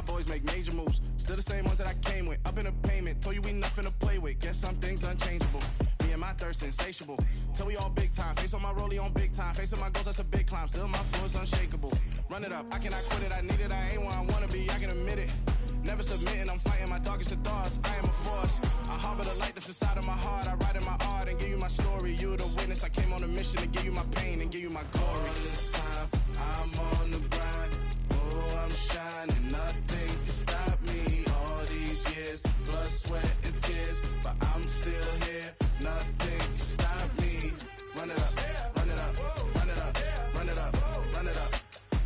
my boys make major moves. Still the same ones that I came with. Up in a payment, told you we nothing to play with. Guess some things unchangeable. Me and my thirst insatiable. Till we all big time. Face on my rollie on big time. Facing my goals, that's a big climb. Still my flow is unshakable. Run it up, I cannot quit it. I need it, I ain't where I wanna be. I can admit it. Never submitting, I'm fighting my darkest of thoughts. I am a force. I harbor the light that's inside of my heart. I write in my art and give you my story. You the witness. I came on a mission to give you my pain and give you my glory. All this time, I'm on the grind. Oh, I'm shining. Nothing can stop me. All these years, blood, sweat, and tears. But I'm still here. Nothing can stop me. Run it up, run it up, run it up, run it up, run it up.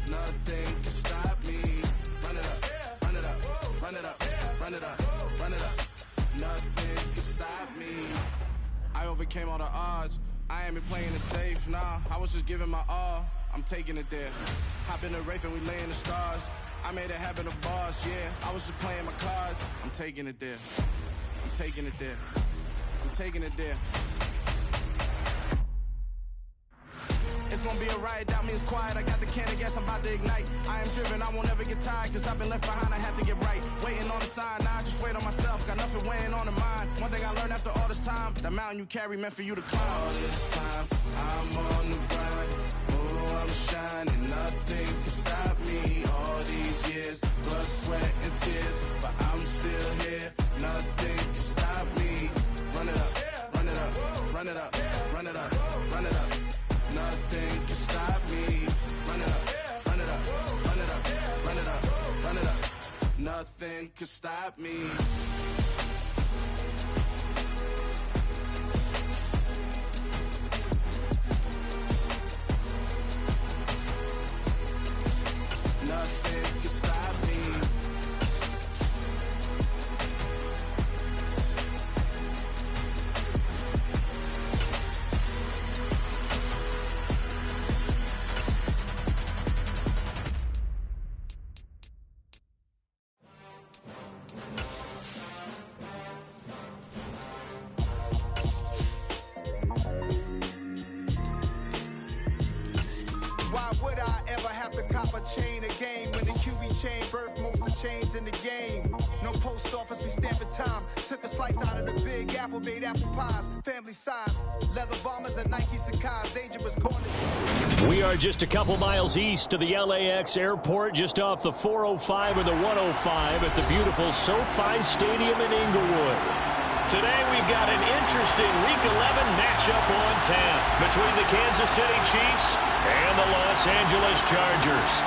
Nothing can stop me. Run it up, run it up, run it up, run it up, run it up. Nothing can stop me. I overcame all the odds. I ain't been playing it safe, nah. I was just giving my all. I'm taking it there. Hop in the Wraith and we lay in the stars. I made it happen to boss, yeah. I was just playing my cards. I'm taking it there. I'm taking it there. I'm taking it there. It's gonna be a riot, doubt me it's quiet. I got the can of gas, I'm about to ignite. I am driven, I won't ever get tired, cause I've been left behind, I have to get right. Waiting on the sign, now I just wait on myself. Got nothing weighing on the mind. One thing I learned after all this time, the mountain you carry meant for you to climb. All this time, I'm on the grind. Oh, I'm shining, nothing can stop me. All these years, blood, sweat, and tears. But I'm still here, nothing can stop me. Run it up, run it up, run it up, run it up, run it up. Nothing can stop me. Run it up, run it up, run it up, run it up, run it up. Nothing can stop me. Nothing can stop me. Chain a game when the QB chain birth most of chains in the game. No post office, we stamping time. Took a slice out of the big apple, made apple pies, family size. Leather bombers and Nike Sacai's, dangerous corners. We are just a couple miles east of the LAX airport, just off the 405 and the 105 at the beautiful SoFi Stadium in Inglewood. Today we've got an interesting Week 11 matchup on tap between the Kansas City Chiefs and the Los Angeles Chargers.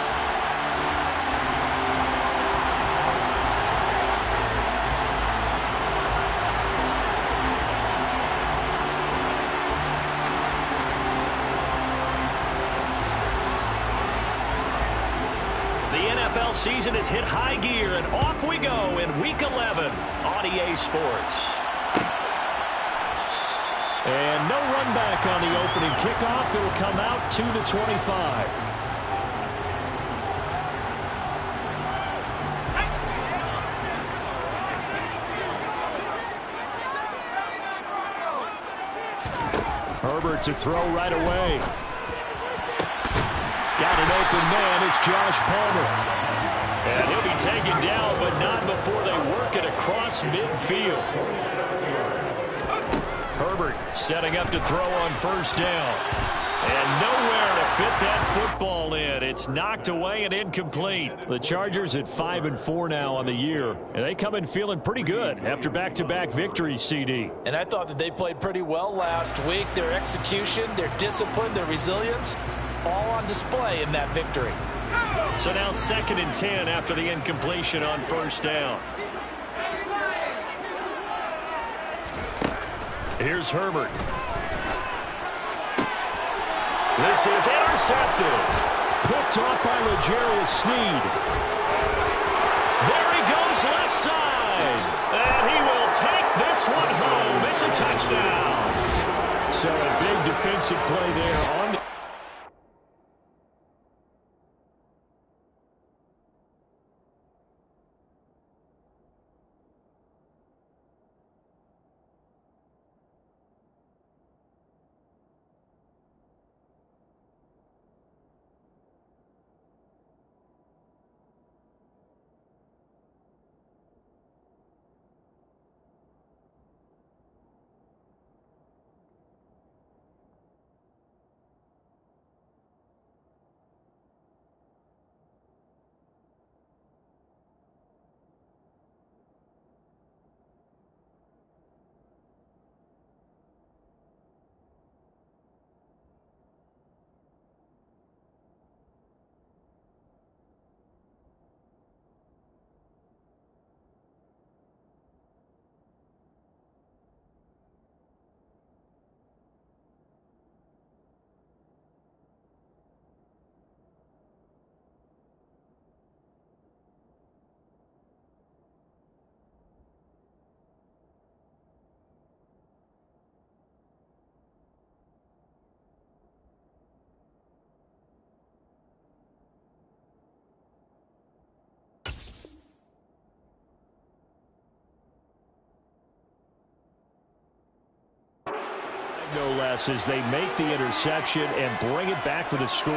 The NFL season has hit high gear, and off we go in Week 11 on EA Sports. And no run back on the opening kickoff. It'll come out 2-25. Herbert to throw right away. Got an open man. It's Josh Palmer. And he'll be taken down, but not before they work it across midfield. Herbert setting up to throw on first down. And nowhere to fit that football in. It's knocked away and incomplete. The Chargers at 5-4 now on the year. And they come in feeling pretty good after back-to-back victories, CD. And I thought that they played pretty well last week. Their execution, their discipline, their resilience, all on display in that victory. So now 2nd and 10 after the incompletion on first down. Here's Herbert. This is intercepted. Picked off by L'Jarius Sneed. There he goes left side. And he will take this one home. It's a touchdown. So a big defensive play there on the no less, as they make the interception and bring it back for the score.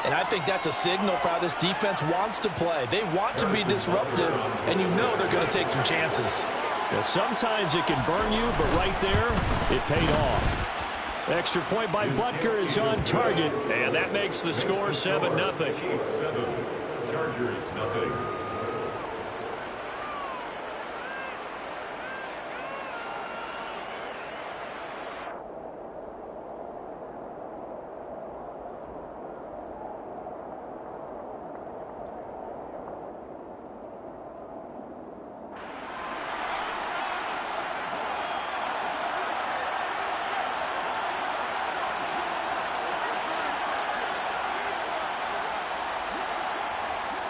And I think that's a signal for how this defense wants to play. They want to be disruptive, and you know they're going to take some chances. Well, sometimes it can burn you, but right there, it paid off. Extra point by Butker is on target, and that makes the score 7-0. Chargers, nothing.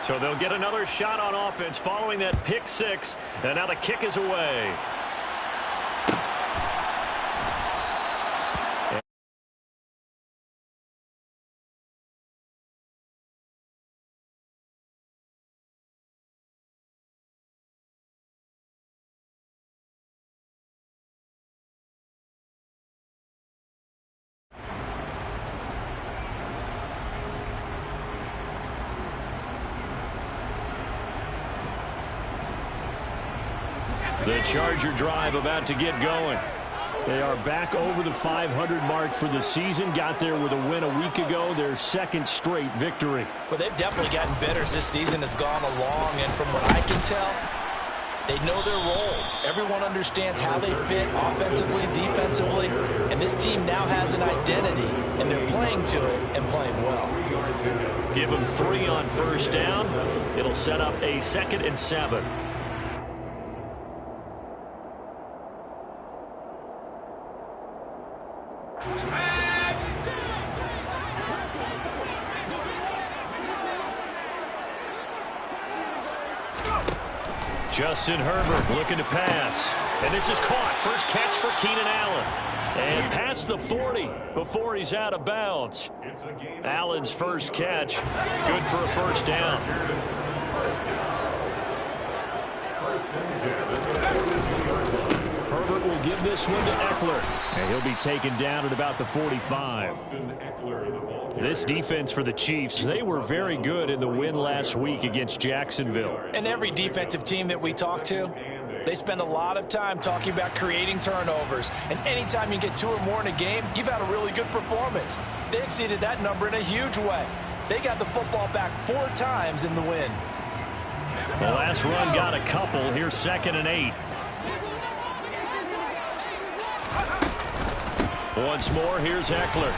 So they'll get another shot on offense following that pick six, and now the kick is away. The Charger drive about to get going. They are back over the 500 mark for the season. Got there with a win a week ago, their second straight victory. Well, they've definitely gotten better as this season has gone along, and from what I can tell, they know their roles. Everyone understands how they fit offensively, defensively, and this team now has an identity, and they're playing to it and playing well. Give them 3 on first down. It'll set up a 2nd and 7. Justin Herbert looking to pass. And this is caught. First catch for Keenan Allen. And past the 40 before he's out of bounds. Allen's first catch. Good for a first down. Herbert will give this one to Eckler. And he'll be taken down at about the 45. This defense for the Chiefs, they were very good in the win last week against Jacksonville. And every defensive team that we talk to, they spend a lot of time talking about creating turnovers. And anytime you get 2 or more in a game, you've had a really good performance. They exceeded that number in a huge way. They got the football back 4 times in the win. The last run got a couple. Here's 2nd and 8. Once more, here's Eckler.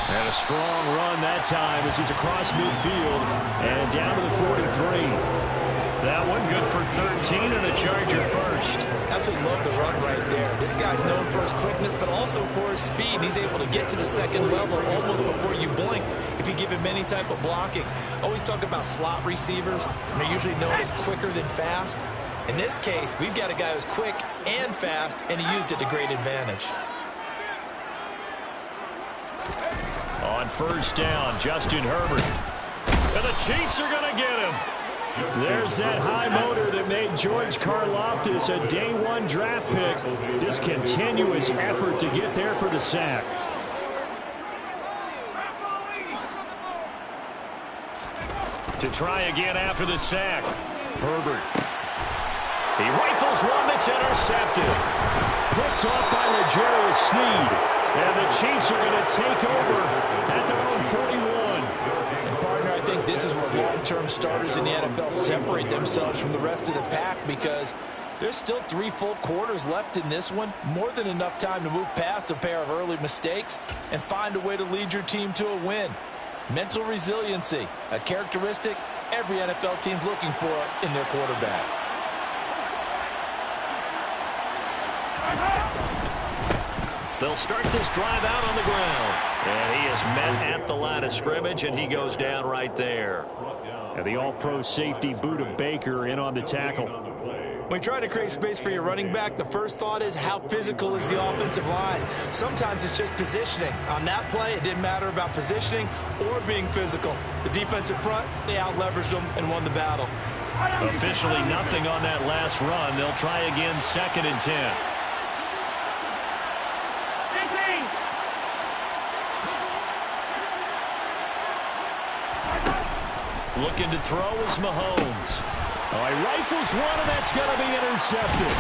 And a strong run that time as he's across midfield and down to the 43. That one good for 13 and a Charger first. Absolutely love the run right there. This guy's known for his quickness, but also for his speed. He's able to get to the 2nd level almost before you blink if you give him any type of blocking. Always talk about slot receivers, and they're usually known as quicker than fast. In this case, we've got a guy who's quick and fast, and he used it to great advantage. On first down, Justin Herbert. And the Chiefs are going to get him. There's that high motor that made George Karlaftis a day 1 draft pick. Just continuous effort to get there for the sack. To try again after the sack. Herbert. He rifles one that's intercepted. Picked off by L'Jarius Sneed. And the Chiefs are going to take over at their own 41. And partner, I think this is where long-term starters in the NFL separate themselves from the rest of the pack, because there's still 3 full quarters left in this one. More than enough time to move past a pair of early mistakes and find a way to lead your team to a win. Mental resiliency, a characteristic every NFL team's looking for in their quarterback. They'll start this drive out on the ground. And he is met at the line of scrimmage, and he goes down right there. And the all-pro safety Budda Baker in on the tackle. When you try to create space for your running back, the first thought is how physical is the offensive line. Sometimes it's just positioning. On that play, it didn't matter about positioning or being physical. The defensive front, they out-leveraged them and won the battle. Officially nothing on that last run. They'll try again 2nd and 10. Looking to throw is Mahomes. Oh, he rifles one, and that's going to be intercepted.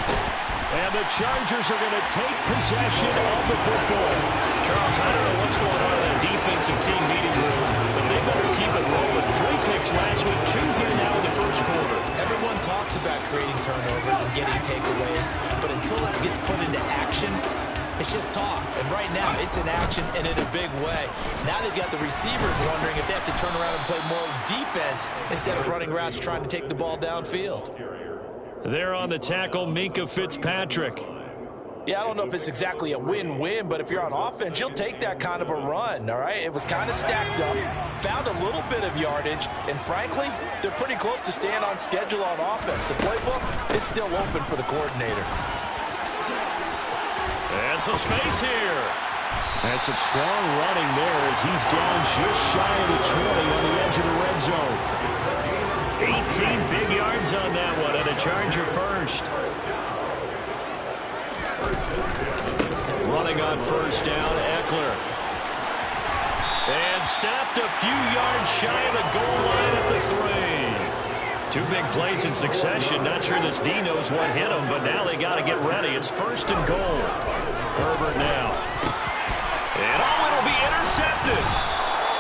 And the Chargers are going to take possession of the football. Charles, I don't know what's going on in that defensive team meeting room, but they better keep it rolling. 3 picks last week, 2 here now in the first quarter. Everyone talks about creating turnovers and getting takeaways, but until it gets put into action, it's just talk. And right now, it's in action and in a big way. Now they've got the receivers wondering if they have to turn around and play more defense instead of running routes trying to take the ball downfield. There on the tackle, Minkah Fitzpatrick. Yeah, I don't know if it's exactly a win-win, but if you're on offense, you'll take that kind of a run, all right? It was kind of stacked up, found a little bit of yardage, and frankly, they're pretty close to staying on schedule on offense. The playbook is still open for the coordinator. And some space here. And some strong running there as he's down just shy of the 20 on the edge of the red zone. 18 big yards on that one, and a Charger first. Running on first down, Eckler. And stopped a few yards shy of the goal line at the 3. 2 big plays in succession. Not sure this D knows what hit him, but now they got to get ready. It's first and goal. Herbert now. And it'll be intercepted.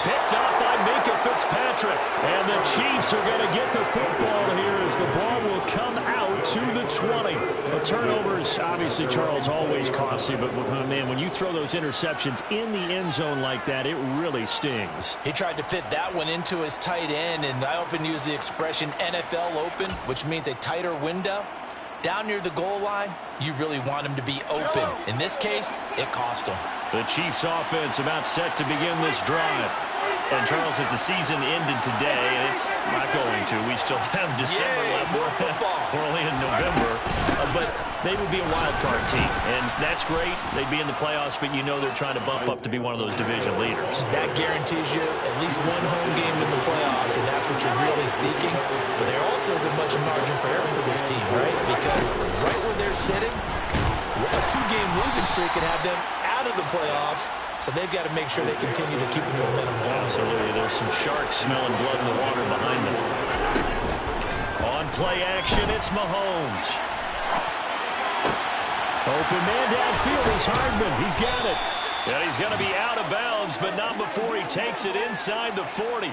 Picked up by Minkah Fitzpatrick. And the Chiefs are going to get the football here as the ball will come out to the 20. The turnovers, obviously, Charles, always costly. But, man, when you throw those interceptions in the end zone like that, it really stings. He tried to fit that one into his tight end, and I often use the expression NFL open, which means a tighter window. Down near the goal line, you really want him to be open. In this case, it cost him. The Chiefs offense about set to begin this drive. And, Charles, if the season ended today, it's not going to. We still have December left. More football. We're only in November. But they would be a wild card team. And that's great. They'd be in the playoffs, but you know they're trying to bump up to be one of those division leaders. That guarantees you at least one home game in the playoffs, and that's what you're really seeking. But there also isn't much margin for error for this team, right? Because right where they're sitting, a 2-game losing streak could have them out of the playoffs. So they've got to make sure they continue to keep the momentum going. Absolutely. There's some sharks smelling blood in the water behind them. On play action, it's Mahomes. Open man downfield is Hardman. He's got it. And he's going to be out of bounds, but not before he takes it inside the 40.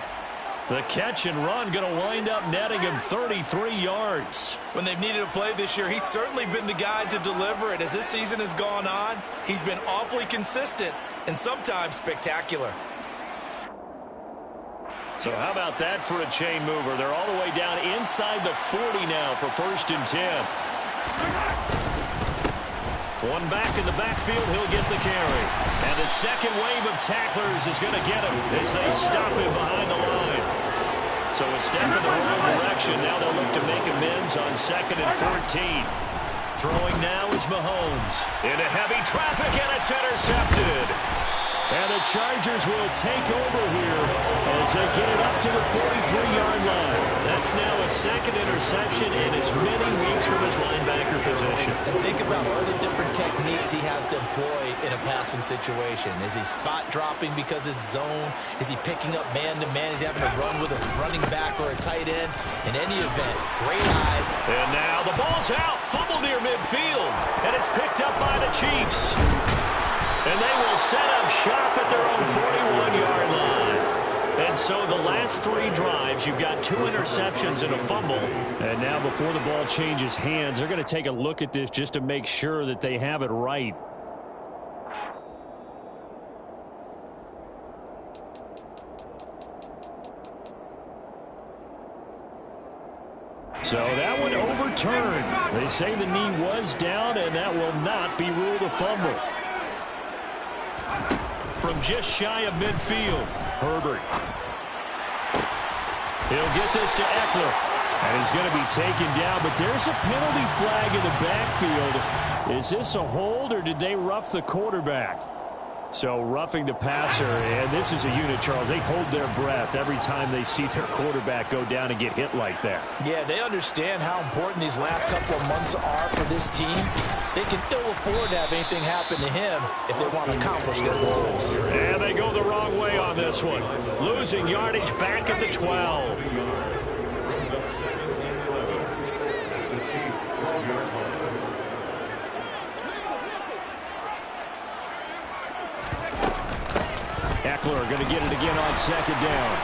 The catch and run going to wind up netting him 33 yards. When they've needed a play this year, he's certainly been the guy to deliver it. As this season has gone on, he's been awfully consistent and sometimes spectacular. So how about that for a chain mover? They're all the way down inside the 40 now for first and 10. One back in the backfield, he'll get the carry. And the second wave of tacklers is going to get him as they stop him behind the line. So a step in the wrong direction. Now they'll look to make amends on 2nd and 14. Throwing now is Mahomes. Into heavy traffic, and it's intercepted. And the Chargers will take over here as they get it up to the 43-yard line. That's now a 2nd interception in as many weeks from his linebacker position. And think about all the different techniques he has to employ in a passing situation. Is he spot dropping because it's zone? Is he picking up man-to-man? Is he having to run with a running back or a tight end? In any event, great eyes. And now the ball's out. Fumble near midfield. And it's picked up by the Chiefs. And they will set up shop at their own 41-yard line. And so the last 3 drives, you've got 2 interceptions and a fumble. And now before the ball changes hands, they're going to take a look at this just to make sure that they have it right. So that one overturned. They say the knee was down, and that will not be ruled a fumble. From just shy of midfield, Herbert. He'll get this to Eckler. And he's going to be taken down, but there's a penalty flag in the backfield. Is this a hold, or did they rough the quarterback? So roughing the passer, and this is a unit, Charles. They hold their breath every time they see their quarterback go down and get hit like that. Yeah, they understand how important these last couple of months are for this team. They can ill afford to have anything happen to him if they want to accomplish their goals. And they go the wrong way on this one. Losing yardage back at the 12. Eckler going to get it again on second down.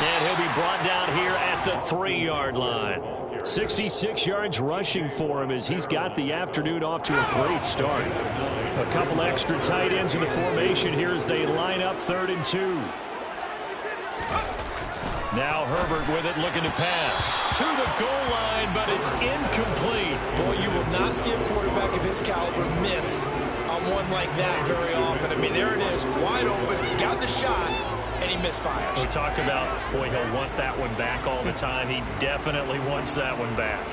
And he'll be brought down here at the 3-yard line. 66 yards rushing for him as he's got the afternoon off to a great start. A couple extra tight ends in the formation here as they line up 3rd and 2. Now Herbert with it, looking to pass. To the goal line, but it's incomplete. Boy, you will not see a quarterback of his caliber miss on one like that very often. I mean, there it is, wide open, got the shot, and he misfires. We talk about, boy, he'll want that one back all the time. He definitely wants that one back.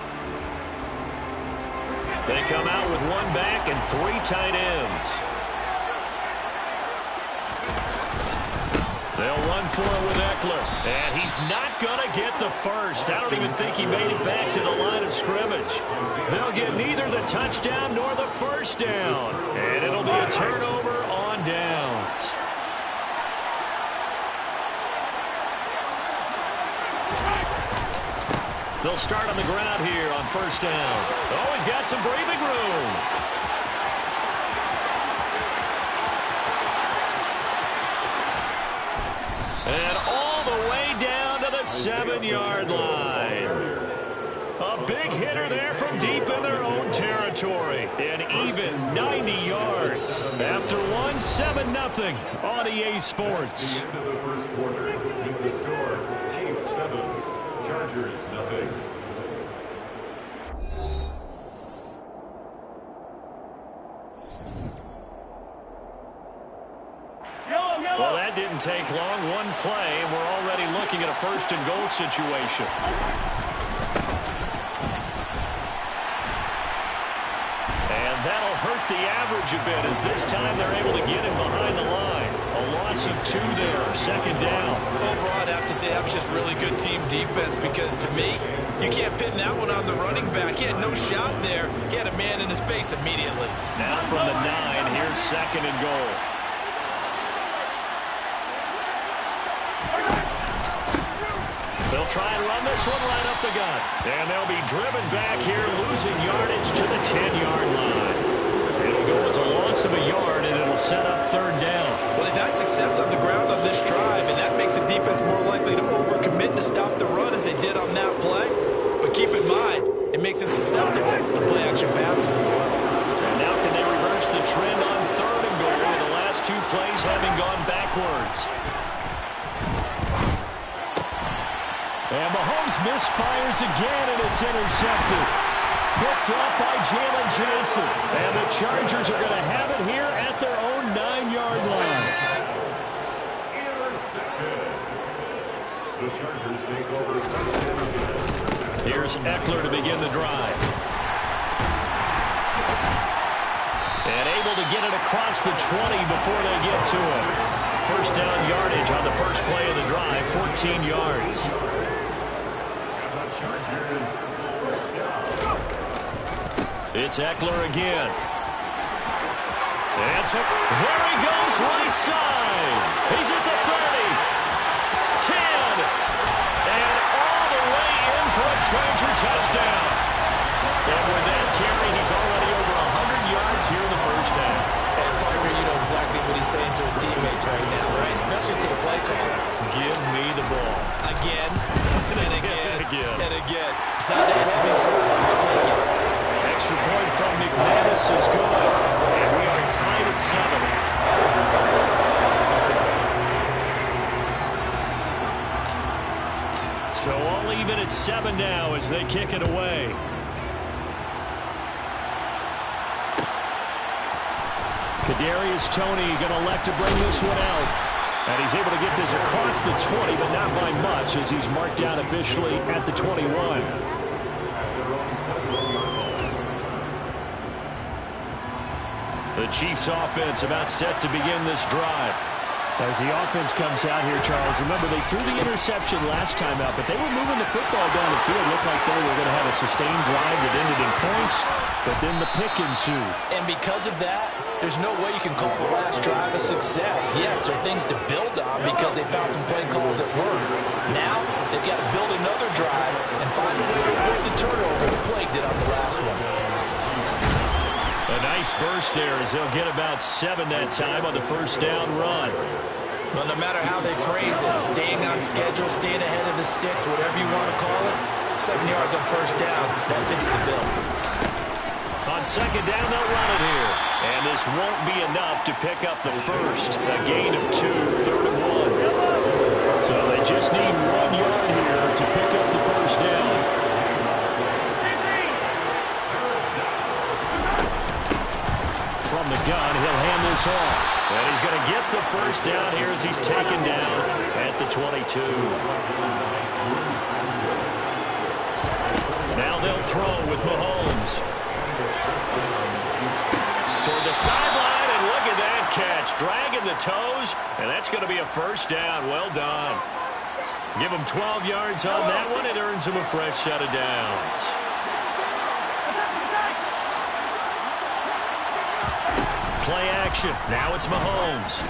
They come out with one back and 3 tight ends. They'll run for it with Eckler. And he's not going to get the first. I don't even think he made it back to the line of scrimmage. They'll get neither the touchdown nor the first down. And it'll be a turnover on downs. They'll start on the ground here on first down. Oh, he's got some breathing room. And all the way down to the 7-yard line. A big hitter there from deep in their own territory. An even 90 yards. After one, 7-0 on EA Sports. At the end of the first quarter, with the score, Chiefs 7, Chargers 0. Well, that didn't take long. One play, and we're already looking at a 1st and goal situation. And that'll hurt the average a bit as this time they're able to get him behind the line. A loss of 2 there, 2nd down. Overall, I'd have to say that was just really good team defense because, to me, you can't pin that one on the running back. He had no shot there. He had a man in his face immediately. Now from the 9, here's 2nd and goal. They'll try and run this one right up the gut. And they'll be driven back here, losing yardage to the 10-yard line. It'll go as a loss of a yard, and it'll set up 3rd down. Well, they've had success on the ground on this drive, and that makes a defense more likely to overcommit to stop the run as they did on that play. But keep in mind, it makes them susceptible to play-action passes as well. And now can they reverse the trend on 3rd and goal with the last 2 plays having gone backwards? And Mahomes misfires again, and it's intercepted. Picked up by Jalen Johnson. And the Chargers are going to have it here at their own 9-yard line. Intercepted. The Chargers take over. Here's Eckler to begin the drive. And able to get it across the 20 before they get to him. 1st down yardage on the first play of the drive, 14 yards. It's Eckler again. And so there he goes, right side. He's at the 30, 10, and all the way in for a Charger touchdown. And with that carry, he's already over 100 yards here in the first half. And Parker, you know exactly what he's saying to his teammates right now, right? Especially to the play caller. Give me the ball. Again, and again, Again. and again. It's not that heavy, so I'll take it. Extra point from McManus is good. And we are tied at 7. So all even at 7 now as they kick it away. Kadarius Toney going to elect to bring this one out. And he's able to get this across the 20, but not by much as he's marked down officially at the 21. The Chiefs offense about set to begin this drive. As the offense comes out here, Charles, remember they threw the interception last time out, but they were moving the football down the field. Looked like they were going to have a sustained drive that ended in points, but then the pick ensued. And because of that, there's no way you can call the last drive a success. Yes, there are things to build on because they found some play calls that worked. Now, they've got to build another drive and find a way to avoid the turnover the plague did on the last one. A nice burst there as they'll get about 7 that time on the first down run. Well, no matter how they phrase it, staying on schedule, staying ahead of the sticks, whatever you want to call it, 7 yards on first down, that fits the bill. On second down, they'll run it here. And this won't be enough to pick up the first. A gain of 2, 3rd and 1. So they just need 1 yard here to pick up the first down. From the gun, he'll hand this off. And he's going to get the first down here as he's taken down at the 22. Now they'll throw with Mahomes. Toward the sideline, and look at that catch. Dragging the toes, and that's going to be a first down. Well done. Give him 12 yards on that one. It earns him a fresh set of downs. Play action. Now it's Mahomes.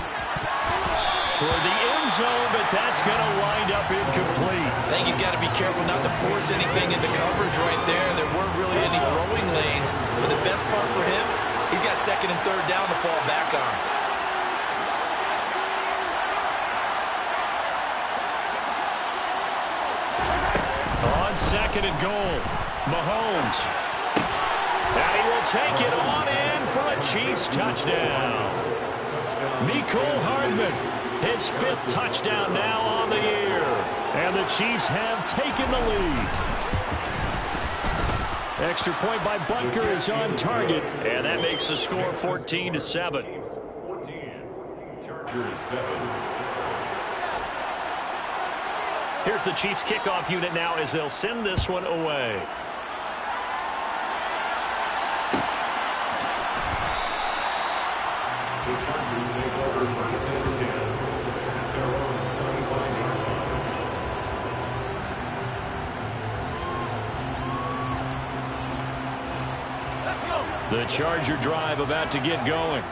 Toward the end zone, but that's going to wind up incomplete. I think he's got to be careful not to force anything into coverage right there. There weren't really any throwing lanes. But the best part for him, he's got second and third down to fall back on. On second and goal, Mahomes. And he will take it on in for a Chiefs touchdown. Mecole Hardman, his 5th touchdown now on the year. And the Chiefs have taken the lead. Extra point by Butker is on target. And that makes the score 14-7. 14, Chargers 7. Here's the Chiefs kickoff unit now as they'll send this one away. The Chargers take over first and 10. Their own 25-yard line. The Charger drive about to get going.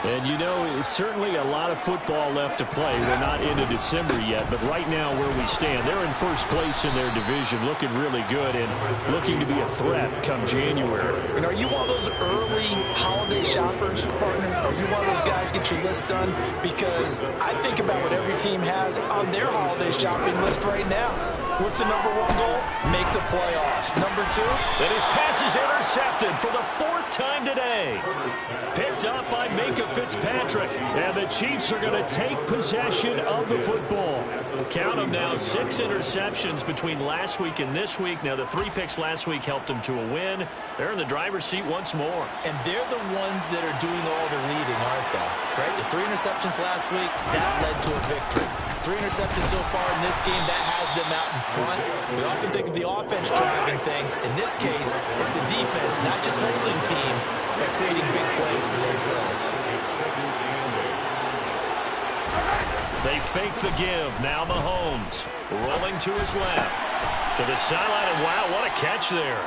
And, you know, it's certainly a lot of football left to play. We're not into December yet, but right now where we stand, they're in first place in their division, looking really good and looking to be a threat come January. And are you one of those early holiday shoppers, partner? Are you one of those guys get your list done? Because I think about what every team has on their holiday shopping list right now. What's the number 1 goal? Make the playoffs. Number 2? And his pass is intercepted for the 4th time today. Picked up by Minka Fitzpatrick. And the Chiefs are going to take possession of the football. Count them now, 6 interceptions between last week and this week. Now, the 3 picks last week helped them to a win. They're in the driver's seat once more. And they're the ones that are doing all the leading, aren't they? Right? The 3 interceptions last week, that led to a victory. 3 interceptions so far in this game, that has them out in front. We often think of the offense driving things. In this case, it's the defense, not just holding teams, but creating big plays for themselves. They fake the give. Now Mahomes rolling to his left. To the sideline, and wow, what a catch there.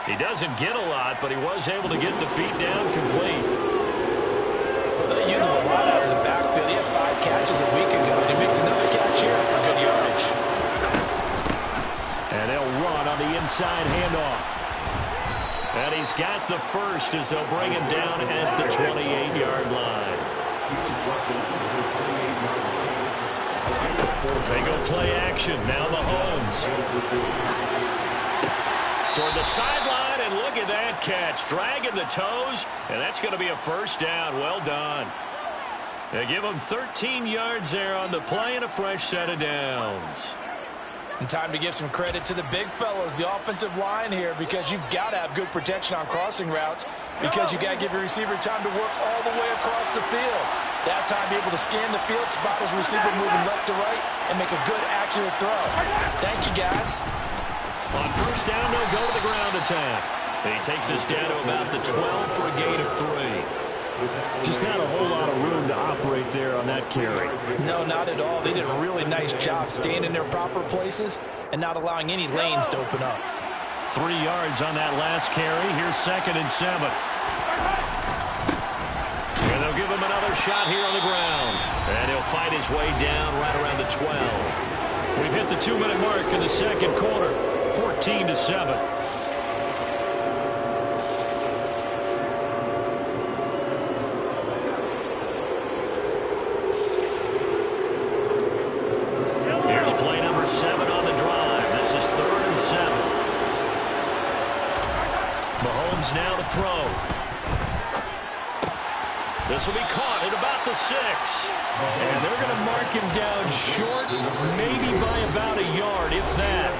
He doesn't get a lot, but he was able to get the feet down complete. They use him a lot out of the backfield. He had 5 catches a week ago, and he makes another catch here for good yardage. And they'll run on the inside handoff. And he's got the first as they'll bring him down at the 28-yard line. They go play action. Now Mahomes. Toward the sideline, and look at that catch. Dragging the toes, and that's going to be a first down. Well done. They give him 13 yards there on the play and a fresh set of downs. And time to give some credit to the big fellas, the offensive line here, because you've got to have good protection on crossing routes, because you got to give your receiver time to work all the way across the field. That time, be able to scan the field, spot his receiver moving left to right, and make a good, accurate throw. Thank you, guys. On first down, they'll go to the ground attack. And he takes us down to about the 12 for a gain of 3. Just not a whole lot of room to operate there on that carry. No, not at all. They did a really nice job staying in their proper places and not allowing any lanes to open up. 3 yards on that last carry. Here's 2nd and 7. And they'll give him another shot here on the ground. And he'll fight his way down right around the 12. We've hit the 2-minute mark in the second quarter. 14-7. Here's play number 7 on the drive. This is 3rd and 7. Mahomes now to throw. This will be caught at about the 6. And they're going to mark him down short, maybe by about a yard, if that.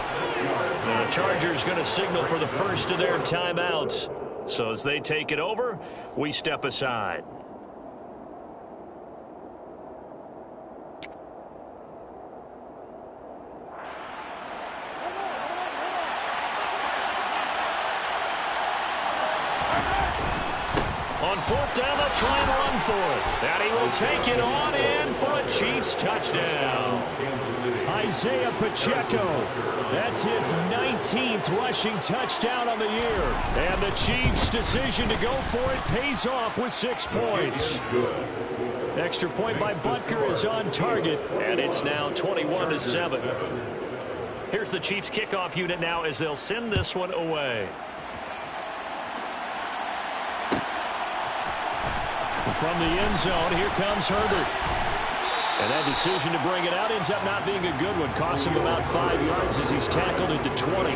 The Chargers going to signal for the first of their timeouts. So as they take it over, we step aside. On 4th down, they'll try and run for it. And he will take it on in for a Chiefs touchdown. Isaiah Pacheco. That's his 19th rushing touchdown on the year. And the Chiefs' decision to go for it pays off with 6 points. Extra point by Butker is on target. And it's now 21-7. Here's the Chiefs kickoff unit now as they'll send this one away. From the end zone, here comes Herbert. And that decision to bring it out ends up not being a good one. Costs him about 5 yards as he's tackled at the 20.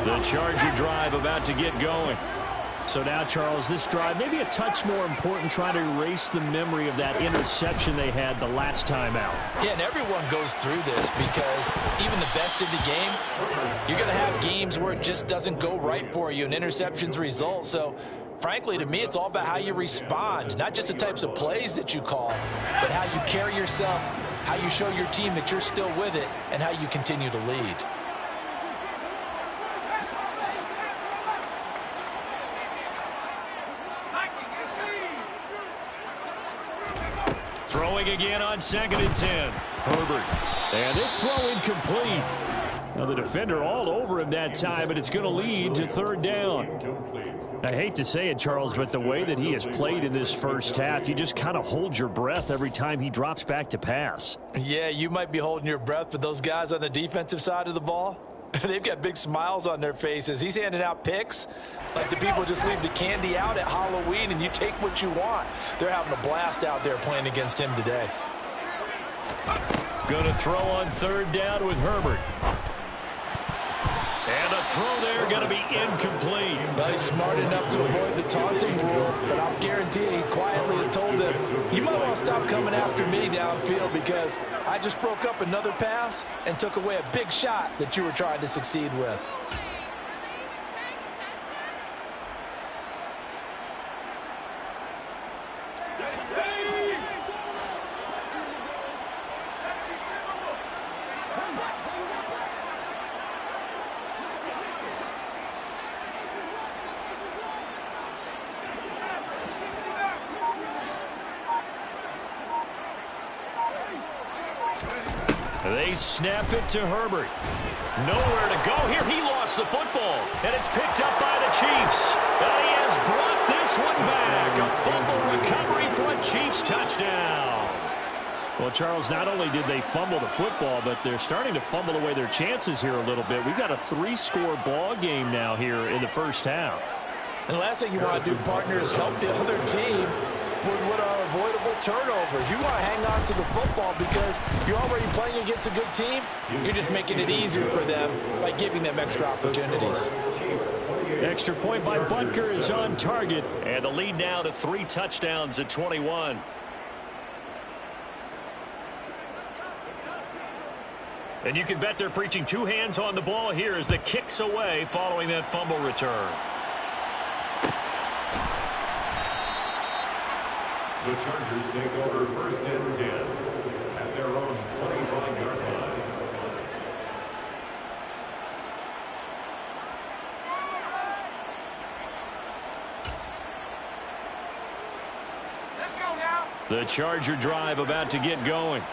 The Charger drive about to get going. So now, Charles, this drive maybe a touch more important, trying to erase the memory of that interception they had the last time out. Yeah, and everyone goes through this because even the best in the game, you're going to have games where it just doesn't go right for you, and interceptions result. So, frankly, to me, it's all about how you respond, not just the types of plays that you call, but how you carry yourself, how you show your team that you're still with it, and how you continue to lead. Throwing again on 2nd and 10. Herbert. And this throw incomplete. Now the defender all over him that time, but it's going to lead to 3rd down. I hate to say it, Charles, but the way that he has played in this first half, you just kind of hold your breath every time he drops back to pass. Yeah, you might be holding your breath, but those guys on the defensive side of the ball, they've got big smiles on their faces. He's handing out picks like the people just leave the candy out at Halloween and you take what you want. They're having a blast out there playing against him today. Going to throw on 3rd down with Herbert. And a throw there going to be incomplete. Well, he's smart enough to avoid the taunting rule, but I'll guarantee he quietly has told them, you might want to stop coming after me downfield because I just broke up another pass and took away a big shot that you were trying to succeed with. They snap it to Herbert. Nowhere to go here. He lost the football. And it's picked up by the Chiefs. And he has brought this one back. A fumble recovery for a Chiefs touchdown. Well, Charles, not only did they fumble the football, but they're starting to fumble away their chances here a little bit. We've got a 3-score ball game now here in the first half. And the last thing you want to do, partner, is help the other team with what are avoidable turnovers. You want to hang on to the football because you're already playing against a good team. You're just making it easier for them by giving them extra opportunities. Extra point by Butker is on target. And the lead now to 3 touchdowns at 21. And you can bet they're preaching 2 hands on the ball here as the kick's away following that fumble return. The Chargers take over 1st and 10 at their own 25-yard line. The Charger drive about to get going.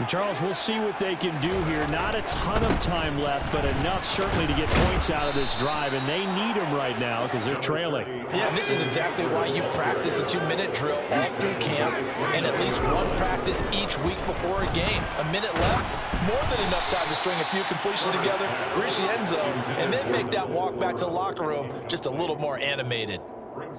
Charles, we'll see what they can do here. Not a ton of time left, but enough certainly to get points out of this drive, and they need them right now because they're trailing. Yeah, and this is exactly why you practice a 2-minute drill all through camp and at least one practice each week before a game. A minute left, more than enough time to string a few completions together, reach the end zone, and then make that walk back to the locker room just a little more animated.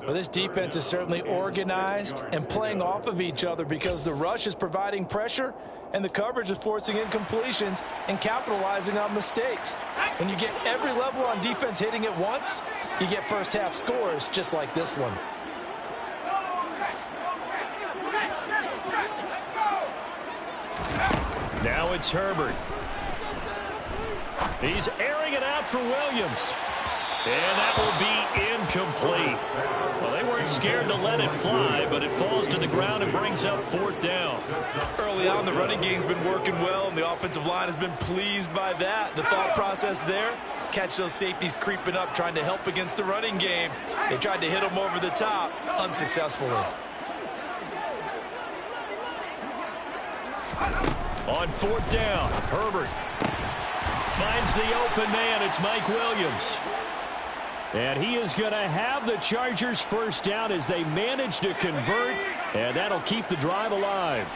Well, this defense is certainly organized and playing off of each other because the rush is providing pressure and the coverage is forcing incompletions and capitalizing on mistakes. When you get every level on defense hitting at once, you get first half scores just like this one. Now it's Herbert. He's airing it out for Williams. And that will be incomplete. Well, they weren't scared to let it fly, but it falls to the ground and brings up 4th down. Early on, the running game's been working well, and the offensive line has been pleased by that. The thought process there, catch those safeties creeping up, trying to help against the running game. They tried to hit them over the top, unsuccessfully. On 4th down, Herbert finds the open man. It's Mike Williams. And he is going to have the Chargers first down as they manage to convert, and that'll keep the drive alive.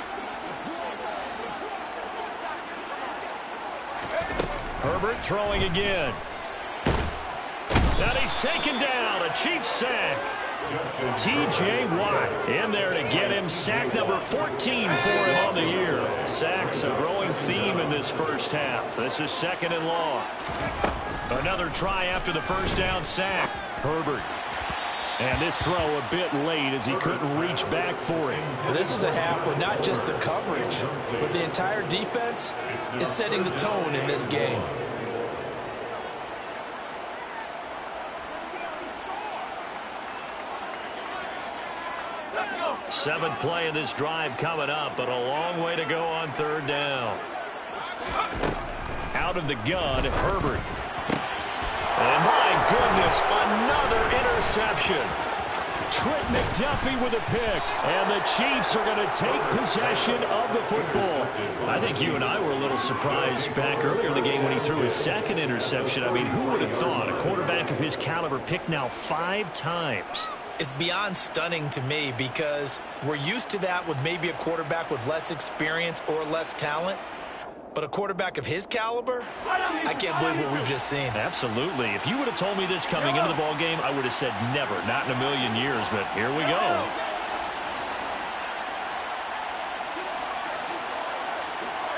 Herbert throwing again. And he's taken down. A Chiefs sack. T.J. Watt in there to get him. Sack number 14 for him on the year. Sacks a growing theme in this first half. This is 2nd and long. Another try after the first down sack. Herbert. And this throw a bit late as he couldn't reach back for it. This is a half where not just the coverage, but the entire defense is setting the tone in this game. Seventh play of this drive coming up, but a long way to go on 3rd down. Out of the gun, Herbert. And my goodness, another interception. Trent McDuffie with a pick, and the Chiefs are going to take possession of the football. I think you and I were a little surprised back earlier in the game when he threw his 2nd interception. I mean, who would have thought a quarterback of his caliber picked now 5 times? It's beyond stunning to me because we're used to that with maybe a quarterback with less experience or less talent. But a quarterback of his caliber, I can't believe what we've just seen. Absolutely. If you would have told me this coming into the ball game, I would have said never, not in a million years. But here we go.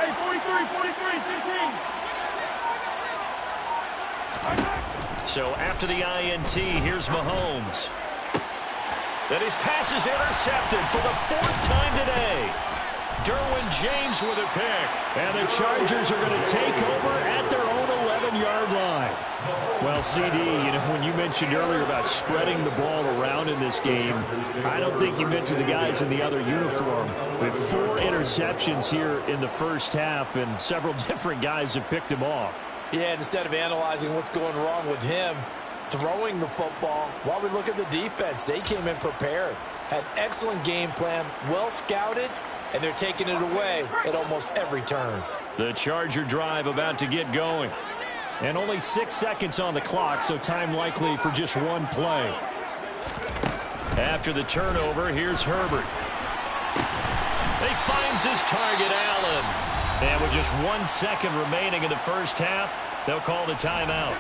Hey, 43, 15. So after the INT, here's Mahomes. Then his pass is intercepted for the 4th time today. Derwin James with a pick. And the Chargers are going to take over at their own 11-yard line. Well, CD, you know, when you mentioned earlier about spreading the ball around in this game, I don't think you mentioned the guys in the other uniform. With 4 interceptions here in the first half, and several different guys have picked him off. Yeah, instead of analyzing what's going wrong with him, throwing the football, while we look at the defense, they came in prepared. Had excellent game plan, well scouted, and they're taking it away at almost every turn. The Charger drive about to get going. And only 6 seconds on the clock, so time likely for just one play. After the turnover, here's Herbert. He finds his target, Allen. And with just 1 second remaining in the first half, they'll call the timeout.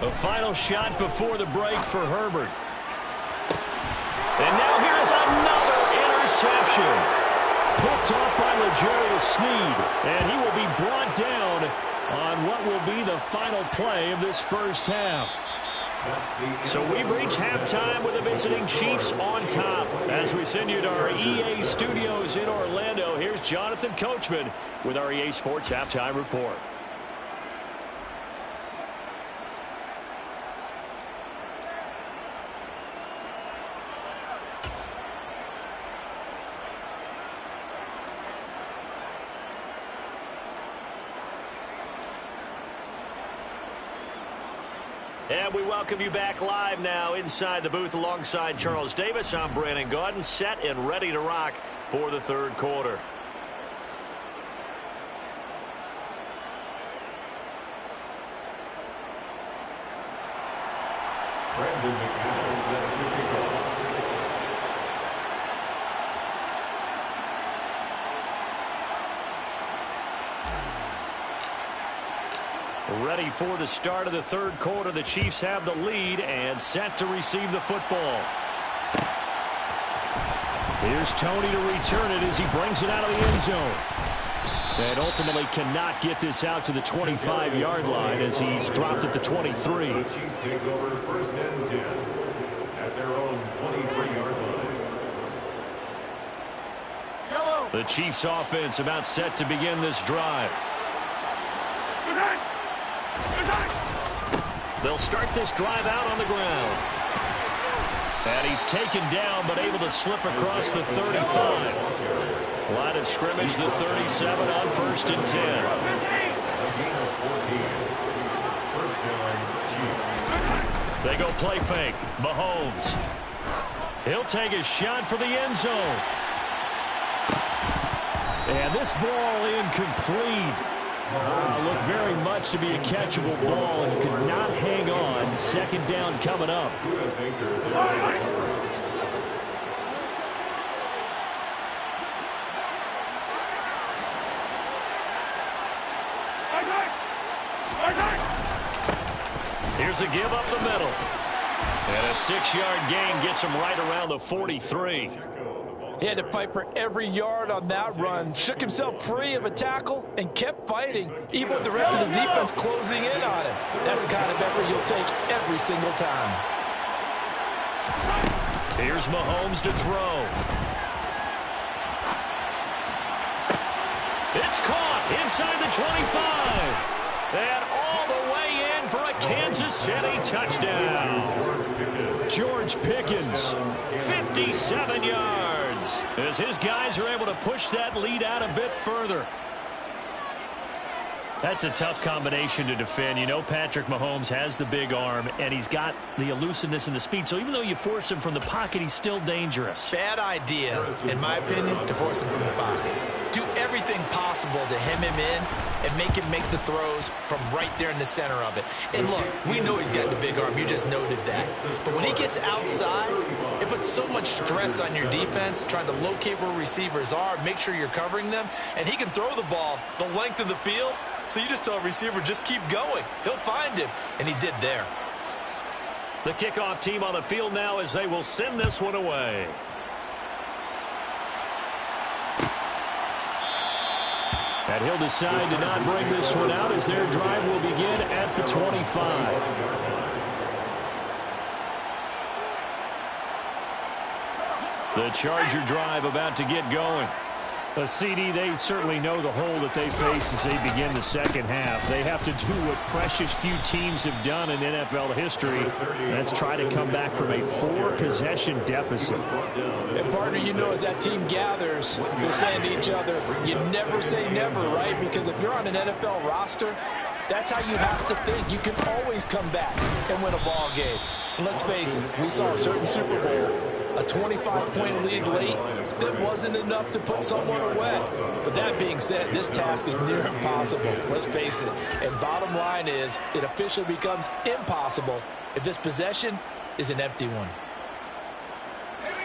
A final shot before the break for Herbert. And now here's another interception. Picked off by L'Jarius Sneed. And he will be brought down on what will be the final play of this first half. So we've reached halftime with the visiting Chiefs on top. As we send you to our EA studios in Orlando, here's Jonathan Coachman with our EA Sports Halftime Report. And we welcome you back live now inside the booth alongside Charles Davis. I'm Brandon Gaudin, set and ready to rock for the third quarter. Brandon McAdams set to kick off. Ready for the start of the third quarter. The Chiefs have the lead and set to receive the football. Here's Tony to return it as he brings it out of the end zone. And ultimately cannot get this out to the 25-yard line as he's dropped at the 23. The Chiefs take over first and 10 at their own 23-yard line. The Chiefs offense about set to begin this drive. They'll start this drive out on the ground. And he's taken down but able to slip across the 35. Line of scrimmage, the 37 on first and 10. A gain of 14. First down, Chiefs. They go play fake. Mahomes. He'll take a shot for the end zone. And this ball incomplete. Looked very much to be a catchable ball and could not hang on. Second down coming up. Here's a give up the middle. And a 6-yard gain gets him right around the 43. He had to fight for every yard on that run, shook himself free of a tackle, and kept fighting, even with the rest of the defense closing in on him. That's the kind of effort you'll take every single time. Here's Mahomes to throw. It's caught inside the 25. And all the way in for a Kansas City touchdown. George Pickens, 57 yards, as his guys are able to push that lead out a bit further. That's a tough combination to defend. You know Patrick Mahomes has the big arm, and he's got the elusiveness and the speed. So even though you force him from the pocket, he's still dangerous. Bad idea, in my opinion, to force him from the pocket. Do everything possible to hem him in and make him make the throws from right there in the center of it. And look, we know he's got the big arm. You just noted that. But when he gets outside, it puts so much stress on your defense trying to locate where receivers are, make sure you're covering them, and he can throw the ball the length of the field. So you just tell a receiver, just keep going. He'll find him, and he did there. The kickoff team on the field now as they will send this one away. And he'll decide to not bring this one out as their drive will begin at the 25. The Charger drive about to get going. A CD, they certainly know the hole that they face as they begin the second half. They have to do what precious few teams have done in NFL history. That's try to come back from a 4-possession deficit. And partner, you know, as that team gathers, they're saying to each other, you never say never, right? Because if you're on an NFL roster, that's how you have to think. You can always come back and win a ball game. And let's face it, we saw a certain Super Bowl, a 25-point lead late that wasn't enough to put someone away. But that being said, this task is near impossible. Let's face it. And bottom line is, it officially becomes impossible if this possession is an empty one.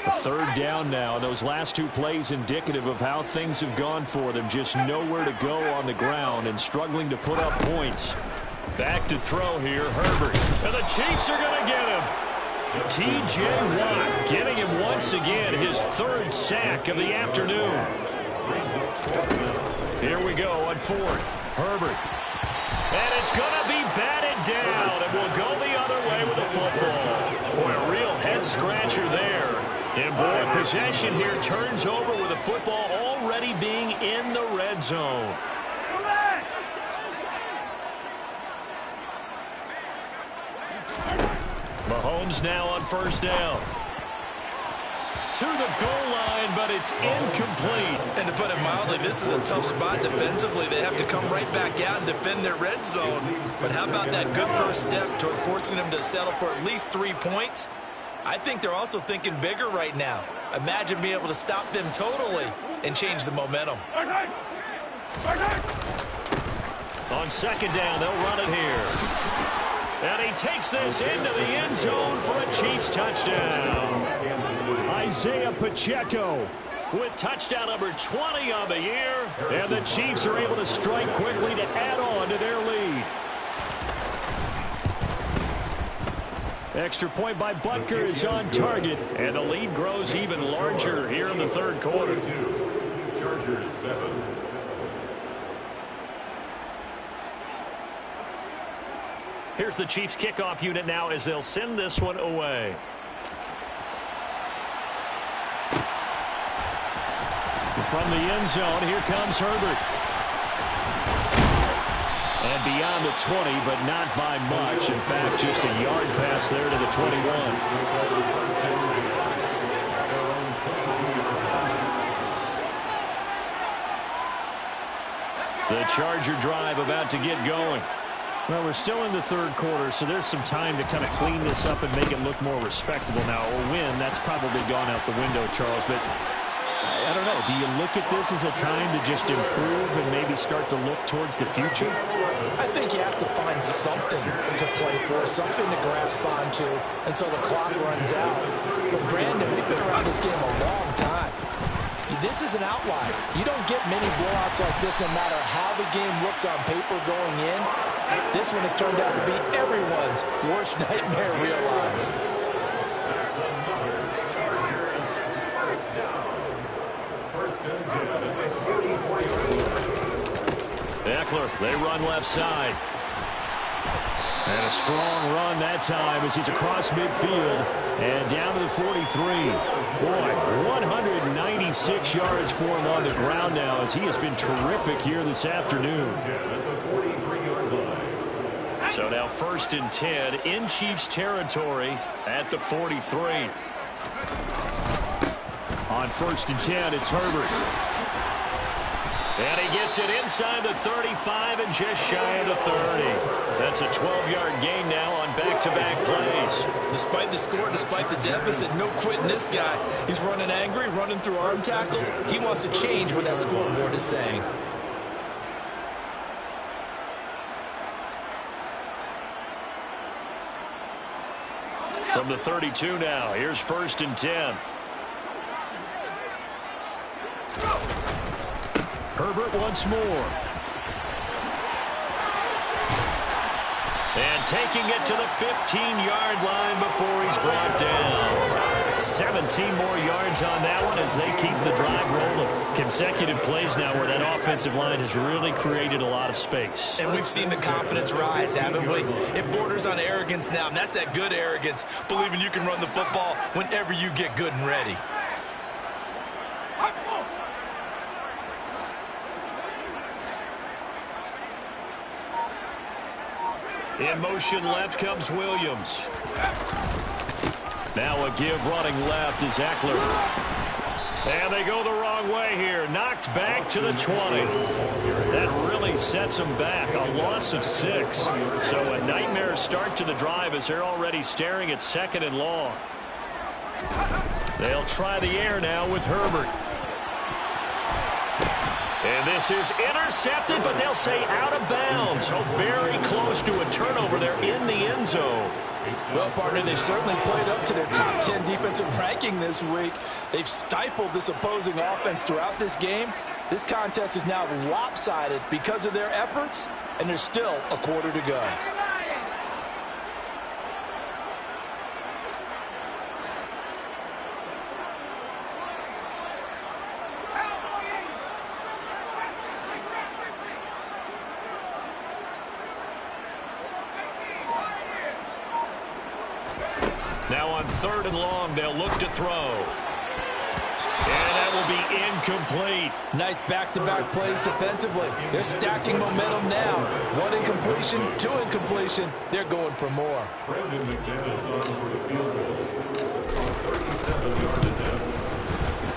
A third down now. Those last two plays indicative of how things have gone for them. Just nowhere to go on the ground and struggling to put up points. Back to throw here, Herbert. And the Chiefs are going to get him. T.J. Watt getting him once again, his third sack of the afternoon. Here we go on fourth. Herbert. And it's going to be batted down, and we'll go the other way with the football. Boy, a real head-scratcher there. And boy, possession here turns over with the football already being in the red zone. Mahomes now on first down. to the goal line, but it's incomplete. And to put it mildly, this is a tough spot defensively. They have to come right back out and defend their red zone. But how about that good first step towards forcing them to settle for at least 3 points? I think they're also thinking bigger right now. Imagine being able to stop them totally and change the momentum. On second down, they'll run it here. And he takes this into the end zone for a Chiefs touchdown. Isaiah Pacheco with touchdown number 20 on the year. And the Chiefs are able to strike quickly to add on to their lead. Extra point by Butker is on target. And the lead grows even larger here in the third quarter. Chargers 7. Here's the Chiefs kickoff unit now as they'll send this one away. From the end zone, here comes Herbert. And beyond the 20, but not by much. In fact, just a yard pass there to the 21. The Charger drive about to get going. Well, we're still in the third quarter, so there's some time to kind of clean this up and make it look more respectable now. Or win, that's probably gone out the window, Charles. But I don't know. Do you look at this as a time to just improve and maybe start to look towards the future? I think you have to find something to play for, something to grasp onto until the clock runs out. But Brandon, we've been around this game a long time. This is an outlier. You don't get many blowouts like this no matter how the game looks on paper going in. This one has turned out to be everyone's worst nightmare realized. Eckler, they run left side. And a strong run that time as he's across midfield and down to the 43. Boy, 196 yards for him on the ground now as he has been terrific here this afternoon. So now 1st and 10 in Chiefs territory at the 43. On 1st and 10, it's Herbert. And he gets it inside the 35 and just shy of the 30. That's a 12-yard gain now on back-to-back plays. Despite the score, despite the deficit, no quitting this guy. He's running angry, running through arm tackles. He wants to change what that scoreboard is saying. From the 32 now, here's 1st and 10. Herbert once more. And taking it to the 15-yard line before he's brought down. 17 more yards on that one as they keep the drive rolling. Consecutive plays now where that offensive line has really created a lot of space. And we've seen the confidence rise, haven't we? It borders on arrogance now, and that's that good arrogance, believing you can run the football whenever you get good and ready. In motion left comes Williams. Now a give running left is Eckler. And they go the wrong way here. Knocked back to the 20. That really sets them back. A loss of 6. So a nightmare start to the drive as they're already staring at 2nd and long. They'll try the air now with Herbert. And this is intercepted, but they'll say out of bounds. So very close to a turnover there in the end zone. Well, partner, they've certainly played up to their top 10 defensive ranking this week. They've stifled this opposing offense throughout this game. This contest is now lopsided because of their efforts, and there's still a quarter to go. Now on 3rd and long, they'll look to throw. And that will be incomplete. Nice back-to-back plays defensively. They're stacking momentum now. 1 incompletion, 2 incompletion. They're going for more. Brandon McManus on for the field goal. 37 yards attempt.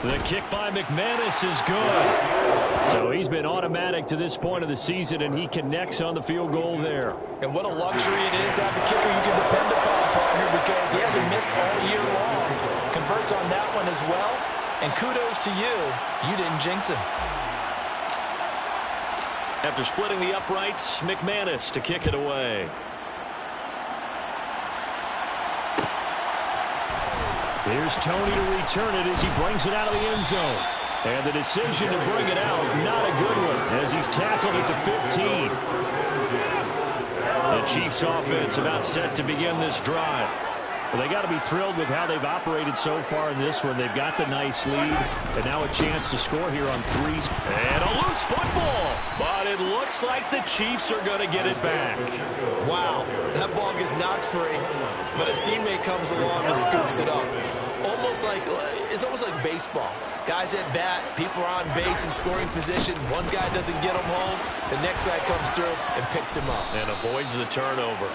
The kick by McManus is good. So he's been automatic to this point of the season, and he connects on the field goal there. And what a luxury it is to have a kicker you can depend upon, partner, because he hasn't missed all year long. Converts on that one as well. And kudos to you. You didn't jinx him. After splitting the uprights, McManus to kick it away. Here's Tony to return it as he brings it out of the end zone. And the decision to bring it out, not a good one, as he's tackled at the 15. The Chiefs offense about set to begin this drive. Well, they got to be thrilled with how they've operated so far in this one. They've got the nice lead, and now a chance to score here on threes. And a loose football, but it looks like the Chiefs are going to get it back. Wow, that ball gets knocked free, but a teammate comes along and scoops it up. It's almost like baseball. Guys at bat, people are on base in scoring position. One guy doesn't get him home. The next guy comes through and picks him up. And avoids the turnover.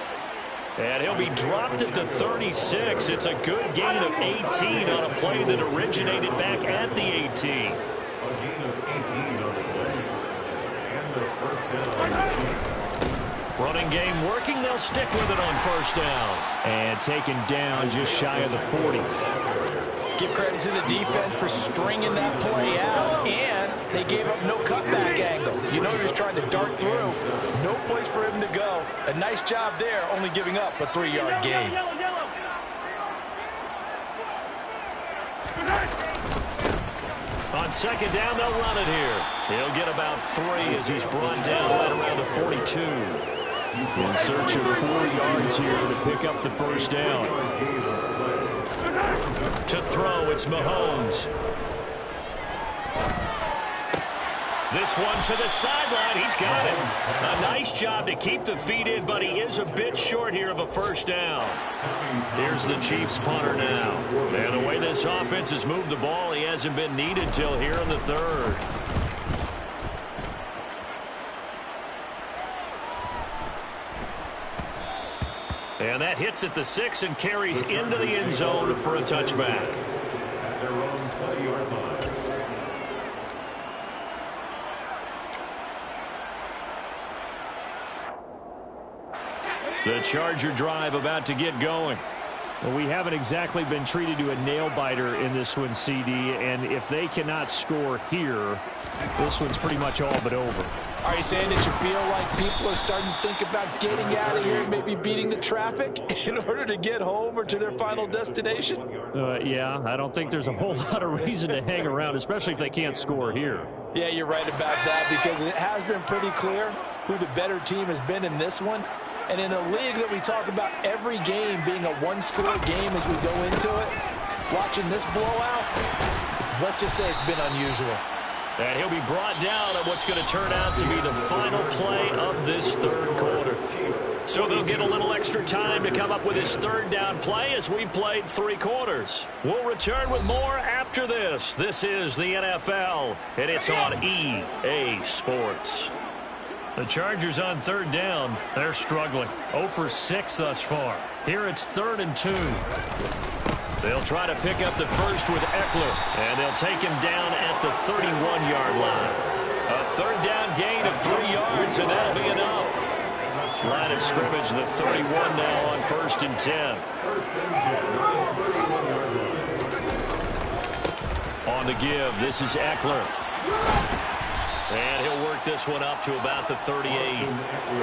And he'll be dropped at the 36. It's a good gain of 18 on a play that originated back at the 18. A gain of 18 on the play. And the first down. Running game working. They'll stick with it on first down. And taken down just shy of the 40. Give credit to the defense for stringing that play out, and they gave up no cutback angle. You know he was trying to dart through. No place for him to go. A nice job there, only giving up a 3-yard gain. On second down, they'll run it here. He'll get about 3 as he's brought down right around the 42. In search of 4 yards here to pick up the first down. To throw, it's Mahomes. This one to the sideline. He's got it. A nice job to keep the feet in, but he is a bit short here of a first down. Here's the Chiefs punter now. And the way this offense has moved the ball, he hasn't been needed till here in the third. And that hits at the 6 and carries into the end zone for a touchback. At their own 20-yard line. The Charger drive about to get going. Well, we haven't exactly been treated to a nail-biter in this one, CD, and if they cannot score here, this one's pretty much all but over. Are you saying that you feel like people are starting to think about getting out of here and maybe beating the traffic in order to get home or to their final destination? Yeah, I don't think there's a whole lot of reason to hang around, especially if they can't score here. Yeah, you're right about that, because it has been pretty clear who the better team has been in this one. And in a league that we talk about every game being a one-score game as we go into it, watching this blowout, let's just say it's been unusual. And he'll be brought down at what's going to turn out to be the final play of this third quarter. So they'll get a little extra time to come up with his third down play as we've played 3 quarters. We'll return with more after this. This is the NFL, and it's on EA Sports. The Chargers on third down. They're struggling. 0 for 6 thus far. Here it's 3rd and 2. They'll try to pick up the first with Eckler, and they'll take him down at the 31-yard line. A third down gain of 3 yards, and that'll be enough. Line of scrimmage, the 31 now on 1st and 10. On the give, this is Eckler. And he'll work this one up to about the 38.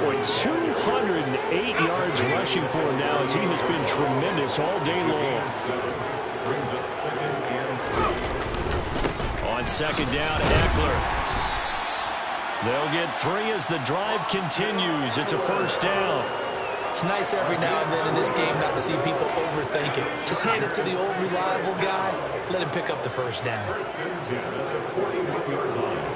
Boy, 208 yards rushing for him now as he has been tremendous all day long. Brings up 2nd and 3. On second down, Eckler. They'll get 3 as the drive continues. It's a first down. It's nice every now and then in this game not to see people overthink it. Just hand it to the old reliable guy. Let him pick up the first down. 1st and 10 at the 41-yard line.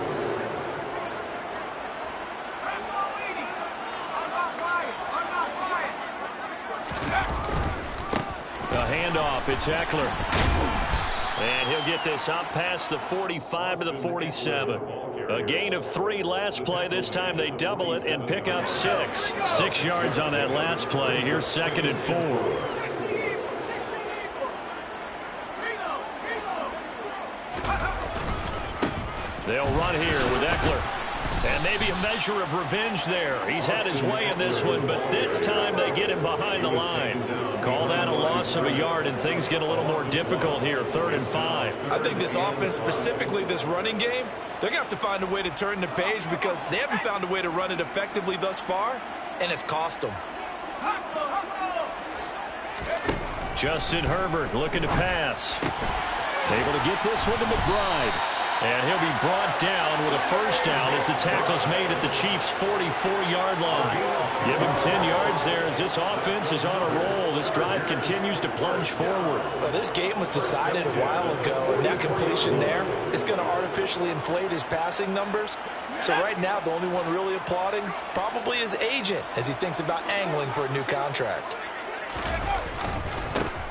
A handoff, it's Eckler. And he'll get this up past the 45 to the 47. A gain of 3 last play. This time they double it and pick up 6. 6 yards on that last play. Here's 2nd and 4. They'll run here with Eckler. And maybe a measure of revenge there. He's had his way in this one, but this time they get him behind the line. Call that a loss of a yard, and things get a little more difficult here, 3rd and 5. I think this offense, specifically this running game, they're going to have to find a way to turn the page because they haven't found a way to run it effectively thus far, and it's cost them. Justin Herbert looking to pass. Able to get this one to McBride. And he'll be brought down with a first down as the tackle's made at the Chiefs' 44-yard line. Give him 10 yards there as this offense is on a roll. This drive continues to plunge forward. Well, this game was decided a while ago, and that completion there is going to artificially inflate his passing numbers. So right now, the only one really applauding probably his agent as he thinks about angling for a new contract.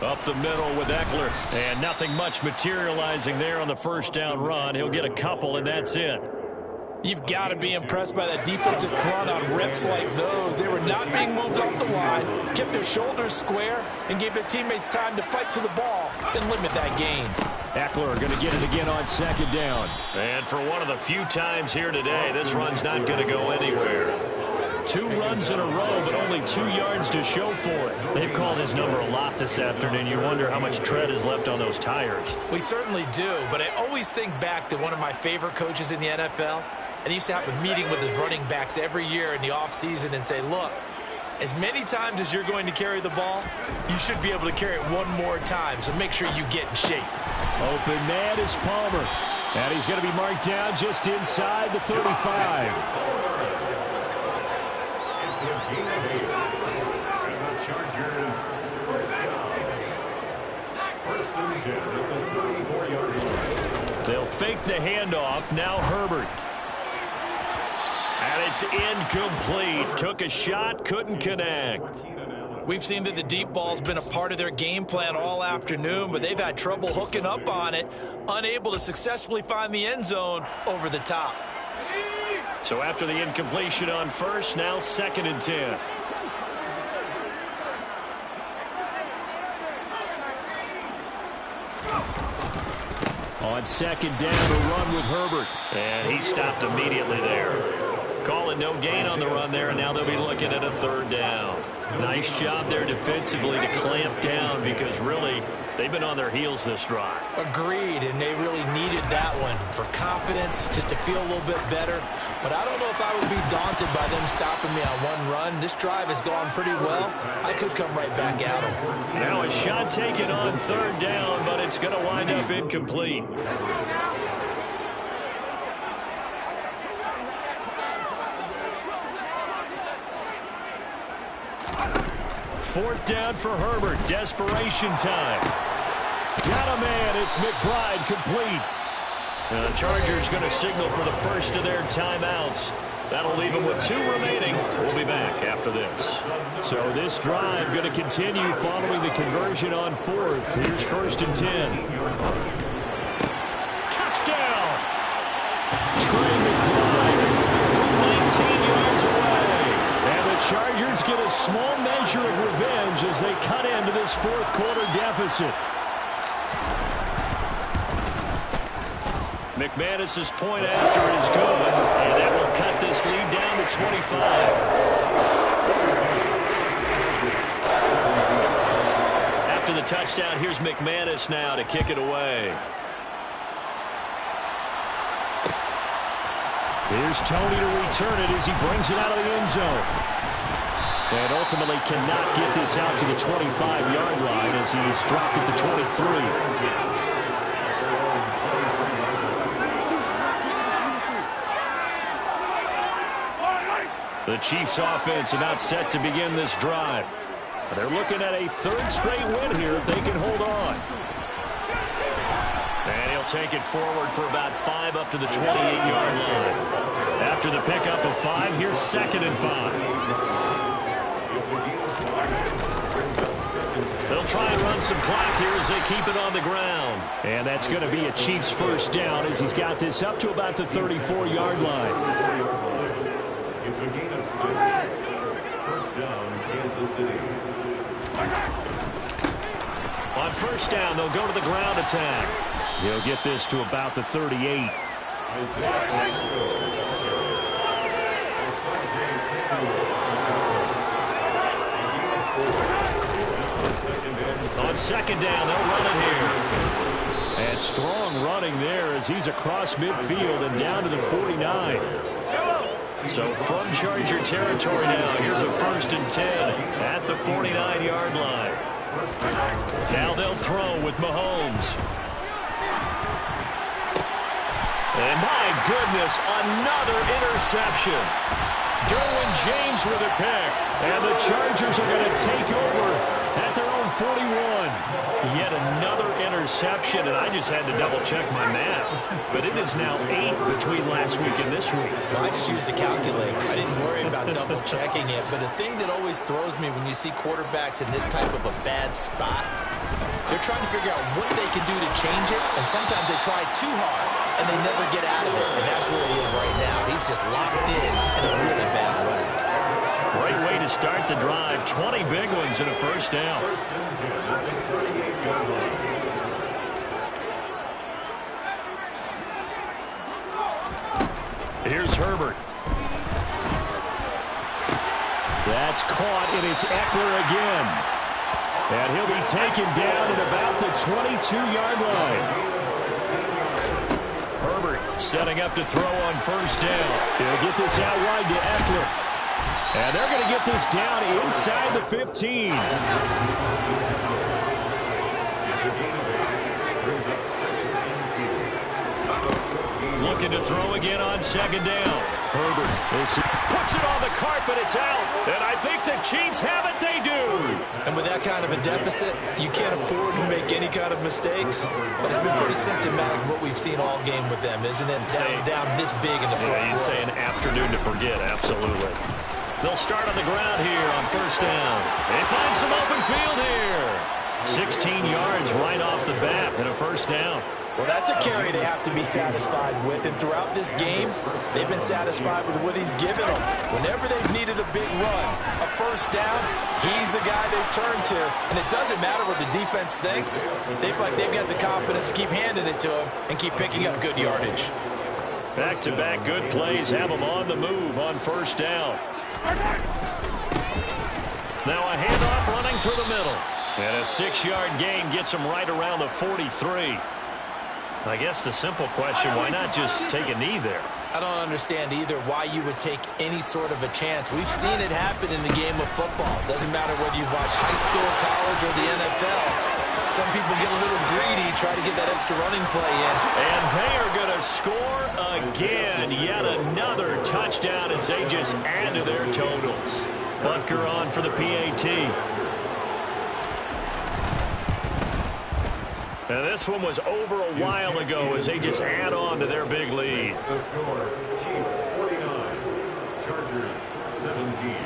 Up the middle with Eckler, and nothing much materializing there on the first down run. He'll get a couple, and that's it. You've got to be impressed by that defensive front on rips like those. They were not being moved off the line, kept their shoulders square, and gave their teammates time to fight to the ball, then limit that gain. Eckler going to get it again on 2nd down. And for one of the few times here today, this run's not going to go anywhere. 2 runs in a row, but only 2 yards to show for it. They've called his number a lot this afternoon. You wonder how much tread is left on those tires. We certainly do, but I always think back to one of my favorite coaches in the NFL, and he used to have a meeting with his running backs every year in the offseason and say, look, as many times as you're going to carry the ball, you should be able to carry it one more time, so make sure you get in shape. Open man is Palmer, and he's going to be marked down just inside the 35. And the Chargers first down. 1st and 10 at the 34-yard line. They'll fake the handoff. Now Herbert. And it's incomplete. Took a shot, couldn't connect. We've seen that the deep ball's been a part of their game plan all afternoon, but they've had trouble hooking up on it, unable to successfully find the end zone over the top. So after the incompletion on first, now 2nd and 10. On 2nd down, a run with Herbert. And he stopped immediately there. Call it no gain on the run there, and now they'll be looking at a 3rd down. Nice job there defensively to clamp down because really they've been on their heels this drive. Agreed, and they really needed that one for confidence, just to feel a little bit better. But I don't know if I would be daunted by them stopping me on one run. This drive has gone pretty well. I could come right back at them. Now a shot taken on 3rd down, but it's going to wind up incomplete. Fourth down for Herbert. Desperation time. Got a man. It's McBride complete. And the Chargers going to signal for the first of their timeouts. That'll leave them with 2 remaining. We'll be back after this. So this drive going to continue following the conversion on 4th. Here's 1st and 10. Touchdown! Trey McBride from 19 yards away. And the Chargers get a small measure of revenge as they cut into this 4th quarter deficit. McManus's point after is good, and that will cut this lead down to 25. After the touchdown, here's McManus now to kick it away. Here's Tony to return it as he brings it out of the end zone. And ultimately cannot get this out to the 25-yard line as he's dropped at the 23. The Chiefs offense about set to begin this drive. They're looking at a 3rd straight win here if they can hold on. And he'll take it forward for about 5 up to the 28-yard line. After the pickup of 5, here's 2nd and 5. They'll try and run some clock here as they keep it on the ground. And that's going to be a Chiefs first down as he's got this up to about the 34-yard line. It's a gain of 6. First down, Kansas City. On first down, they'll go to the ground attack. He'll get this to about the 38. On second down, they'll run it here. And strong running there as he's across midfield and down to the 49. So from Charger territory now, here's a 1st and 10 at the 49-yard line. Now they'll throw with Mahomes. And my goodness, another interception. Derwin James with a pick. And the Chargers are going to take over at their own 41. Yet another interception, and I just had to double-check my math. But it is now 8 between last week and this week. Well, I just used a calculator. I didn't worry about double-checking it. But the thing that always throws me when you see quarterbacks in this type of a bad spot, they're trying to figure out what they can do to change it, and sometimes they try too hard, and they never get out of it. And that's where he is right now. He's just locked in a really bad way. Great way to start the drive. 20 big ones and a 1st down. Here's Herbert. That's caught, and it's Eckler again. And he'll be taken down at about the 22-yard line. Herbert setting up to throw on 1st down. He'll get this out wide to Eckler. And they're going to get this down inside the 15. Looking to throw again on 2nd down. Herbert puts it on the carpet. It's out. And I think the Chiefs have it. They do. And with that kind of a deficit, you can't afford to make any kind of mistakes. But it's been pretty symptomatic of what we've seen all game with them, isn't it? Down this big in the fourth quarter. You'd say an afternoon to forget. Absolutely. They'll start on the ground here on 1st down. They find some open field here. 16 yards right off the bat and a 1st down. Well, that's a carry they have to be satisfied with. And throughout this game, they've been satisfied with what he's given them. Whenever they've needed a big run, a 1st down, he's the guy they turn to. And it doesn't matter what the defense thinks. They feel like they've got the confidence to keep handing it to him and keep picking up good yardage. Back-to-back good plays have them on the move on 1st down. Now a handoff running through the middle. And a 6-yard gain gets him right around the 43. I guess the simple question, why not just take a knee there? I don't understand either why you would take any sort of a chance. We've seen it happen in the game of football. Doesn't matter whether you watch high school, college, or the NFL. Some people get a little greedy, try to get that extra running play in. And they are going to score again. Yet another touchdown as they just add to their totals. Butker on for the PAT. And this one was over a while ago as they just add on to their big lead. The score, Chiefs 49, Chargers 17.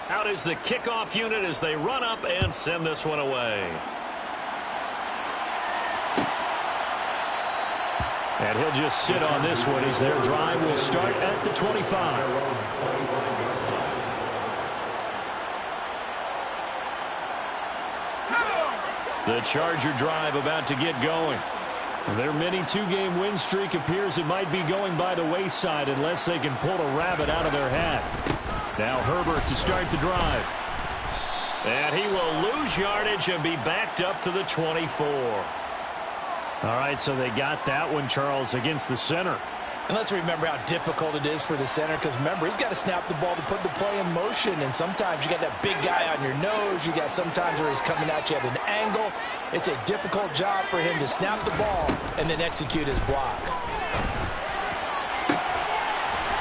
Out is the kickoff unit as they run up and send this one away. And he'll just sit on this one as their drive will start at the 25. The Charger drive about to get going. Their mini 2-game win streak appears it might be going by the wayside unless they can pull a rabbit out of their hat. Now Herbert to start the drive. And he will lose yardage and be backed up to the 24. All right, so they got that one, Charles, against the center. And let's remember how difficult it is for the center, because remember, he's got to snap the ball to put the play in motion, and sometimes you got that big guy on your nose. You got sometimes where he's coming at you at an angle. It's a difficult job for him to snap the ball and then execute his block.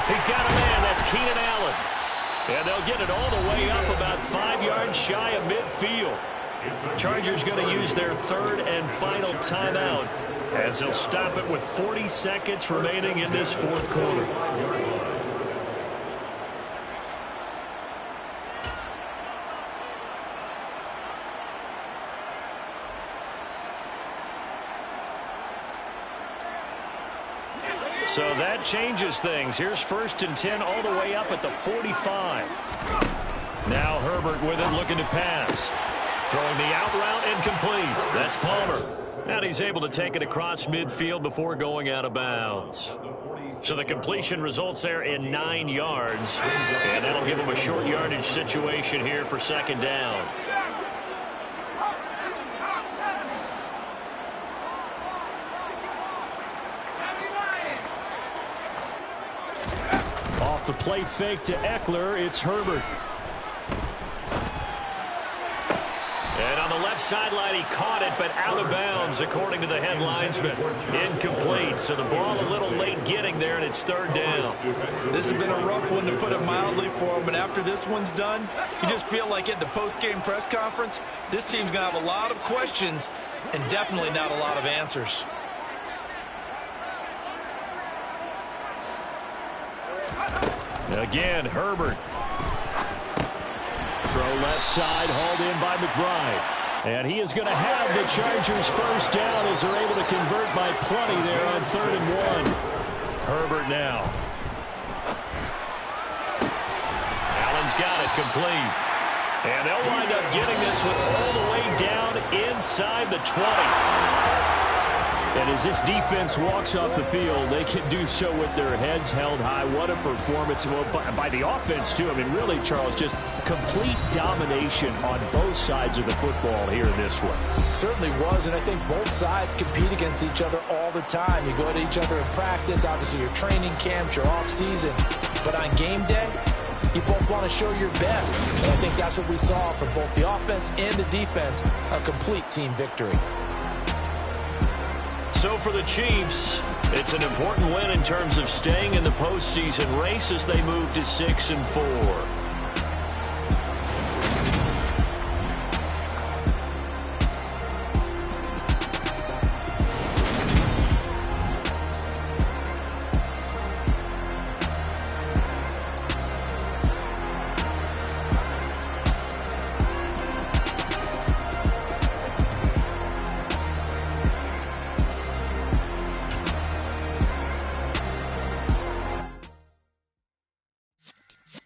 He's got a man. That's Keenan Allen. And they'll get it all the way up about 5 yards shy of midfield. Chargers going to use their 3rd and final timeout as they'll stop it with 40 seconds remaining in this 4th quarter. So that changes things. Here's 1st and 10 all the way up at the 45. Now Herbert with it, looking to pass. Throwing the out route incomplete. That's Palmer. And he's able to take it across midfield before going out of bounds. So the completion results there in 9 yards. And that'll give him a short yardage situation here for 2nd down. Off the play fake to Eckler, it's Herbert. And on the left sideline, he caught it, but out of bounds, according to the head linesman. Incomplete, so the ball a little late getting there, and it's 3rd down. This has been a rough one, to put it mildly, for him. And after this one's done, you just feel like at the post-game press conference, this team's going to have a lot of questions and definitely not a lot of answers. Again, Herbert. Throw left side, hauled in by McBride. And he is going to have the Chargers 1st down as they're able to convert by plenty there on 3rd and 1. Herbert now. Allen's got it complete. And they'll wind up getting this one all the way down inside the 20. And as this defense walks off the field, they can do so with their heads held high. What a performance by the offense, too. I mean, really, Charles, just complete domination on both sides of the football here in this one. Certainly was, and I think both sides compete against each other all the time. You go at each other in practice, obviously your training camps, your off-season. But on game day, you both want to show your best. And I think that's what we saw from both the offense and the defense, a complete team victory. So for the Chiefs, it's an important win in terms of staying in the postseason race as they move to 6 and 4.